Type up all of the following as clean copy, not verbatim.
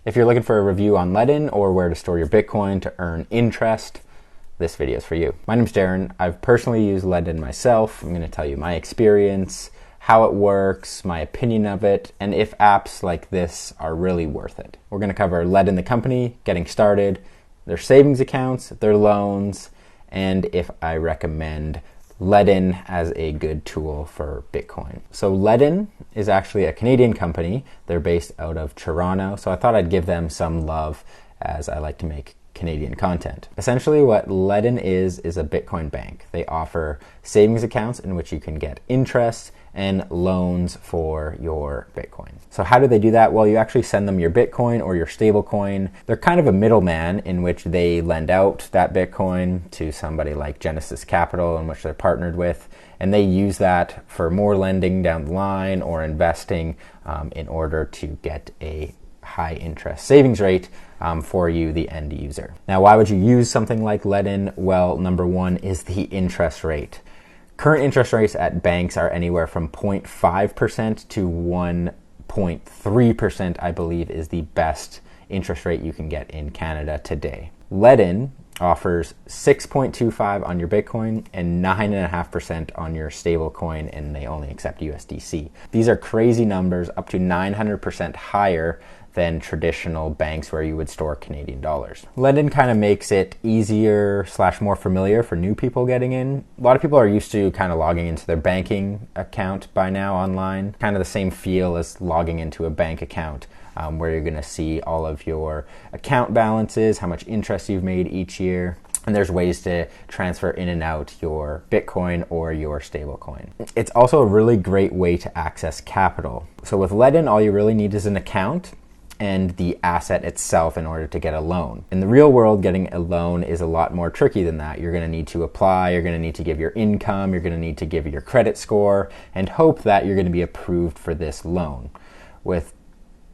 If you're looking for a review on Ledn or where to store your Bitcoin to earn interest, this video is for you. My name's Darren. I've personally used Ledn myself. I'm going to tell you my experience, how it works, my opinion of it, and if apps like this are really worth it. We're going to cover Ledn the company, getting started, their savings accounts, their loans, and if I recommend Ledn as a good tool for Bitcoin. So Ledn is actually a Canadian company. They're based out of Toronto, so I thought I'd give them some love as I like to make Canadian content. Essentially what Ledn is a Bitcoin bank. They offer savings accounts in which you can get interest and loans for your Bitcoin. So how do they do that? Well, you actually send them your Bitcoin or your stable coin. They're kind of a middleman in which they lend out that Bitcoin to somebody like Genesis Capital, in which they're partnered with, and they use that for more lending down the line or investing in order to get a high interest savings rate for you, the end user. Now, why would you use something like Ledn? Well, number one is the interest rate. Current interest rates at banks are anywhere from 0.5% to 1.3%, I believe, is the best interest rate you can get in Canada today. Ledn offers 6.25 on your Bitcoin and 9.5% on your stable coin, and they only accept USDC. These are crazy numbers, up to 900% higher than traditional banks where you would store Canadian dollars. Ledn kind of makes it easier / more familiar for new people getting in. A lot of people are used to kind of logging into their banking account by now online. Kind of the same feel as logging into a bank account, where you're gonna see all of your account balances, how much interest you've made each year, and there's ways to transfer in and out your Bitcoin or your stablecoin. It's also a really great way to access capital. So with Ledn, all you really need is an account and the asset itself in order to get a loan. In the real world, getting a loan is a lot more tricky than that. You're gonna need to apply, you're gonna need to give your income, you're gonna need to give your credit score, and hope that you're gonna be approved for this loan. With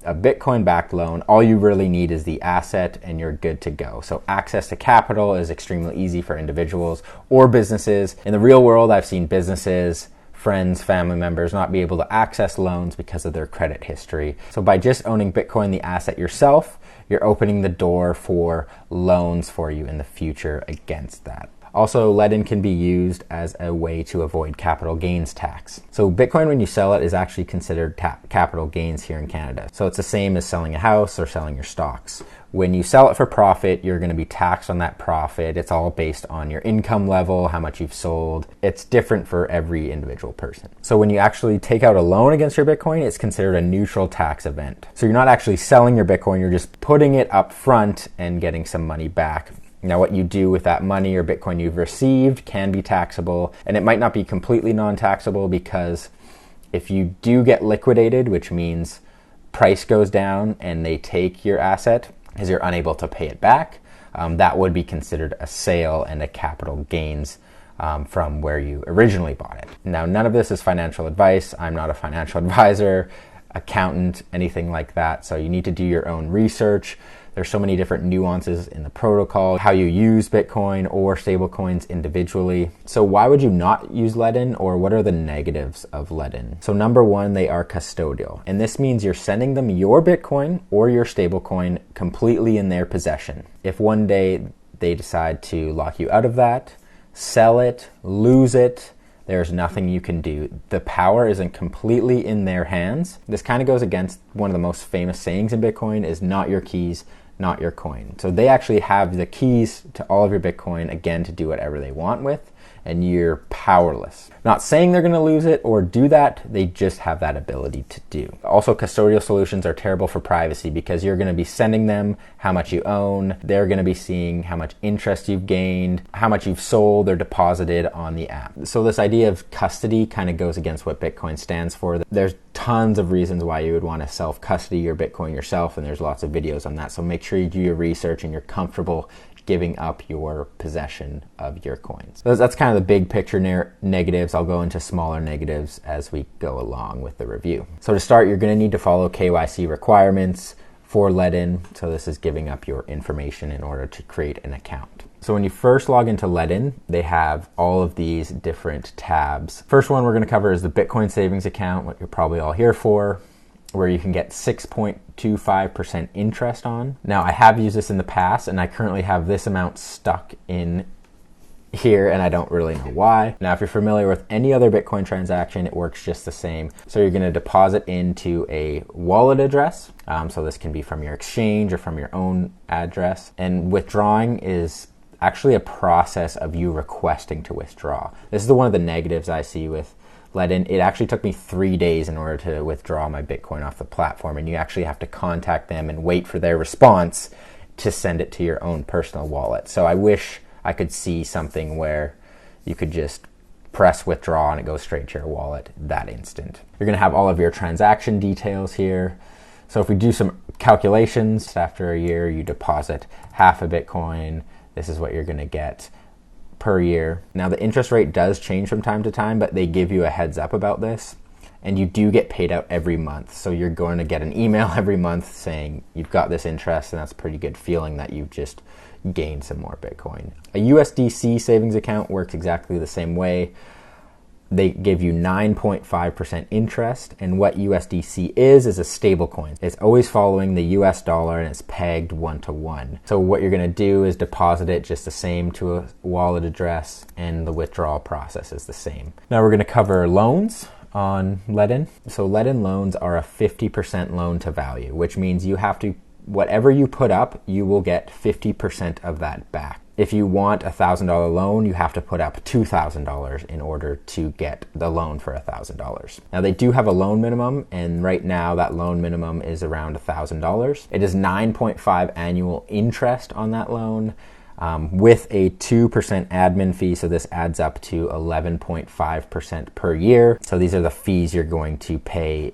a Bitcoin-backed loan, all you really need is the asset and you're good to go. So access to capital is extremely easy for individuals or businesses. In the real world, I've seen businesses, friends, family members not be able to access loans because of their credit history. So by just owning Bitcoin, the asset yourself, you're opening the door for loans for you in the future against that. Also, Ledn can be used as a way to avoid capital gains tax. So Bitcoin, when you sell it, is actually considered capital gains here in Canada. So it's the same as selling a house or selling your stocks. When you sell it for profit, you're going to be taxed on that profit. It's all based on your income level, how much you've sold. It's different for every individual person. So when you actually take out a loan against your Bitcoin, it's considered a neutral tax event. So you're not actually selling your Bitcoin, you're just putting it up front and getting some money back. Now, what you do with that money or Bitcoin you've received can be taxable, and it might not be completely non-taxable because if you do get liquidated, which means price goes down and they take your asset because you're unable to pay it back, that would be considered a sale and a capital gains from where you originally bought it. Now, none of this is financial advice. I'm not a financial advisor, accountant, anything like that, so you need to do your own research. There's so many different nuances in the protocol, how you use Bitcoin or stablecoins individually. So why would you not use Ledn, or what are the negatives of Ledn? So number one, they are custodial. And this means you're sending them your Bitcoin or your stablecoin completely in their possession. If one day they decide to lock you out of that, sell it, lose it, there's nothing you can do. The power isn't completely in their hands. This kind of goes against one of the most famous sayings in Bitcoin is not your keys, not your coin. So they actually have the keys to all of your Bitcoin, again, to do whatever they want with, and you're powerless. Not saying they're going to lose it or do that, they just have that ability to do. Also, custodial solutions are terrible for privacy because you're going to be sending them how much you own, they're going to be seeing how much interest you've gained, how much you've sold or deposited on the app. So this idea of custody kind of goes against what Bitcoin stands for. There's tons of reasons why you would want to self-custody your Bitcoin yourself, and there's lots of videos on that. So make sure you do your research and you're comfortable giving up your possession of your coins. So that's kind of the big picture negatives. I'll go into smaller negatives as we go along with the review. So to start, you're going to need to follow KYC requirements for Ledn. So this is giving up your information in order to create an account. So when you first log into Ledn, they have all of these different tabs. First one we're going to cover is the Bitcoin savings account, what you're probably all here for. where you can get 6.25% interest on. Now, I have used this in the past, and I currently have this amount stuck in here, and I don't really know why. Now, if you're familiar with any other Bitcoin transaction, it works just the same. So you're going to deposit into a wallet address. So this can be from your exchange or from your own address. And withdrawing is actually a process of you requesting to withdraw. This is one of the negatives I see with Ledn. It actually took me 3 days in order to withdraw my Bitcoin off the platform, and you actually have to contact them and wait for their response to send it to your own personal wallet. So I wish I could see something where you could just press withdraw and it goes straight to your wallet that instant. You're going to have all of your transaction details here. So if we do some calculations, after a year you deposit half a Bitcoin, this is what you're going to get per year. Now, the interest rate does change from time to time, but they give you a heads up about this, and you do get paid out every month. So you're going to get an email every month saying you've got this interest, and that's a pretty good feeling that you've just gained some more Bitcoin. A USDC savings account works exactly the same way. They give you 9.5% interest, and what USDC is a stable coin. It's always following the US dollar, and it's pegged 1-to-1. So what you're going to do is deposit it just the same to a wallet address, and the withdrawal process is the same. Now we're going to cover loans on Ledn. So Ledn loans are a 50% loan to value, which means you have to, whatever you put up, you will get 50% of that back. If you want a $1,000 loan, you have to put up $2,000 in order to get the loan for $1,000. Now, they do have a loan minimum, and right now that loan minimum is around $1,000. It is 9.5 annual interest on that loan, with a 2% admin fee, so this adds up to 11.5% per year. So these are the fees you're going to pay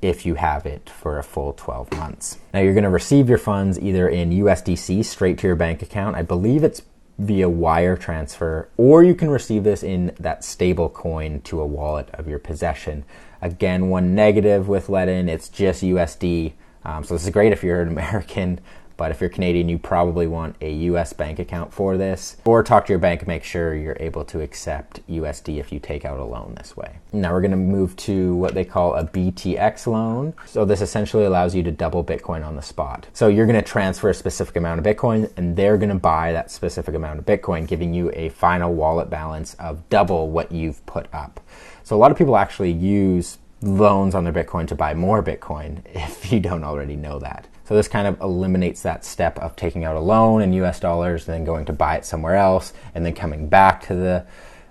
if you have it for a full 12 months. Now, you're going to receive your funds either in USDC straight to your bank account. I believe it's via wire transfer, or you can receive this in that stable coin to a wallet of your possession. Again, one negative with Ledn, it's just USD. So this is great if you're an American, but if you're Canadian, you probably want a US bank account for this, or talk to your bank and make sure you're able to accept USD if you take out a loan this way. Now we're going to move to what they call a B2X loan. So this essentially allows you to double Bitcoin on the spot. So you're going to transfer a specific amount of Bitcoin, and they're going to buy that specific amount of Bitcoin, giving you a final wallet balance of double what you've put up. So a lot of people actually use loans on their Bitcoin to buy more Bitcoin, if you don't already know that. So this kind of eliminates that step of taking out a loan in US dollars, and then going to buy it somewhere else, and then coming back to the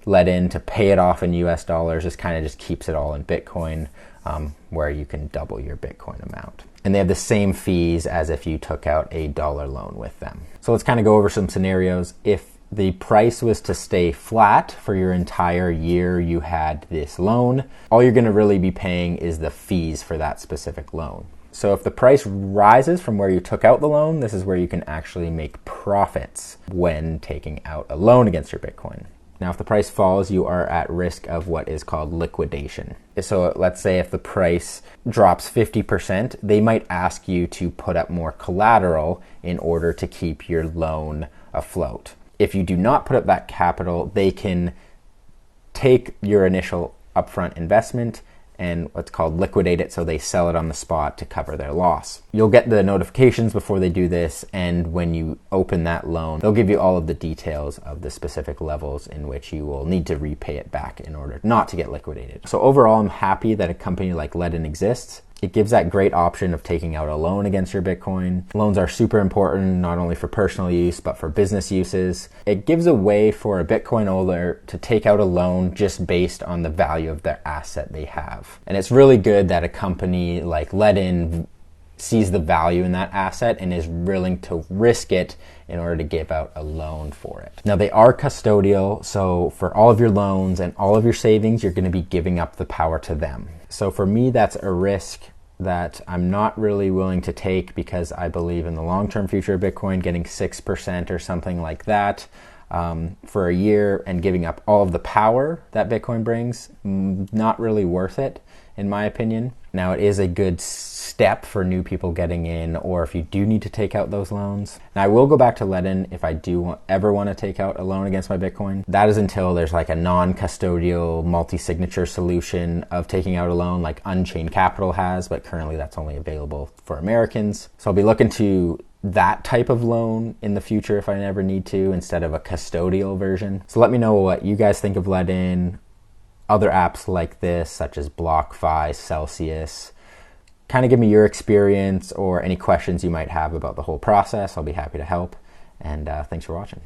Ledn to pay it off in US dollars. This kind of just keeps it all in Bitcoin, where you can double your Bitcoin amount. And they have the same fees as if you took out a dollar loan with them. So let's kind of go over some scenarios. If the price was to stay flat for your entire year you had this loan, all you're going to really be paying is the fees for that specific loan. So if the price rises from where you took out the loan, this is where you can actually make profits when taking out a loan against your Bitcoin. Now, if the price falls, you are at risk of what is called liquidation. So let's say if the price drops 50%, they might ask you to put up more collateral in order to keep your loan afloat. If you do not put up that capital, they can take your initial upfront investment and what's called liquidate it, so they sell it on the spot to cover their loss. You'll get the notifications before they do this, and when you open that loan, they'll give you all of the details of the specific levels in which you will need to repay it back in order not to get liquidated. So overall, I'm happy that a company like Ledn exists. It gives that great option of taking out a loan against your Bitcoin. Loans are super important, not only for personal use, but for business uses. It gives a way for a Bitcoin holder to take out a loan just based on the value of their asset they have. And it's really good that a company like Ledn sees the value in that asset and is willing to risk it in order to give out a loan for it. Now, they are custodial, so for all of your loans and all of your savings, you're going to be giving up the power to them. So for me, that's a risk that I'm not really willing to take, because I believe in the long-term future of Bitcoin, getting 6% or something like that for a year and giving up all of the power that Bitcoin brings, not really worth it. in my opinion. Now, it is a good step for new people getting in, or if you do need to take out those loans. Now, I will go back to Ledn if I do ever want to take out a loan against my Bitcoin. That is until there's like a non-custodial multi-signature solution of taking out a loan like Unchained Capital has, but currently that's only available for Americans. So I'll be looking to that type of loan in the future if I ever need to, instead of a custodial version. So let me know what you guys think of Ledn, other apps like this, such as Blockfi, Celsius. Kind of give me your experience or any questions you might have about the whole process. I'll be happy to help. And thanks for watching.